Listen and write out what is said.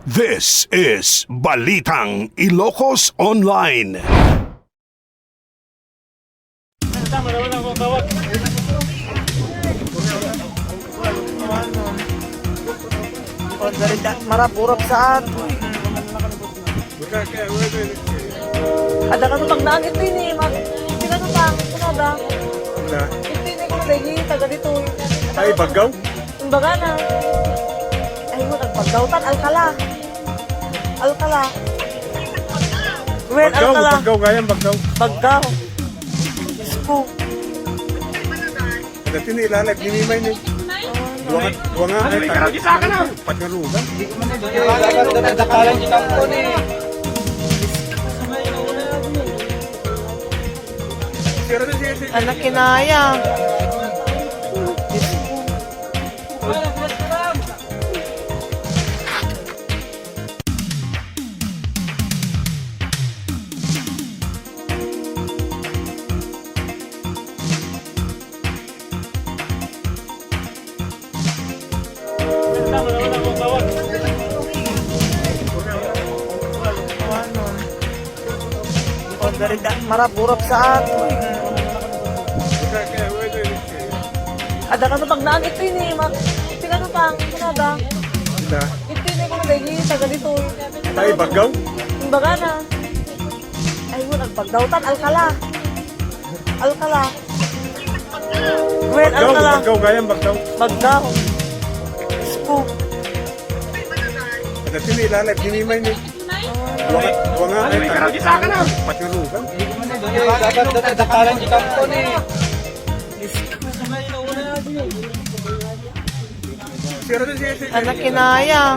This is Balitang Ilocos Online. Marapurap saan? Ada ka nung magdaan ito ini, sila nung pang, kunoda. Ito ini ko lagi, taga dito. Ay, Baggaw? Yung baga na. Ay mo, nagbaggawtan, Alcala. Alcala. Wen, Baggaw, Alcala. Baggaw nga yan, Baggaw. Baggaw. Isko. Dati na ilalag, dinimay ni. Duwa nga, ay, patnalugan. Anak kinaya. Marapurap saan? Ada ka nung magdaan ito ini, sila nung pang, kunoda. Ito ini ko lagi, taga dito. Ay, Baggaw? Yung baga na. Ay mo, nagbaggawtan, Alcala. Alcala. Wen, Baggaw, Alcala. Baggaw nga yan, Baggaw. Baggaw. Isko. Dati na ilalag, dinimay ni. Duwa nga, ay, patnalugan. Anak kinaya.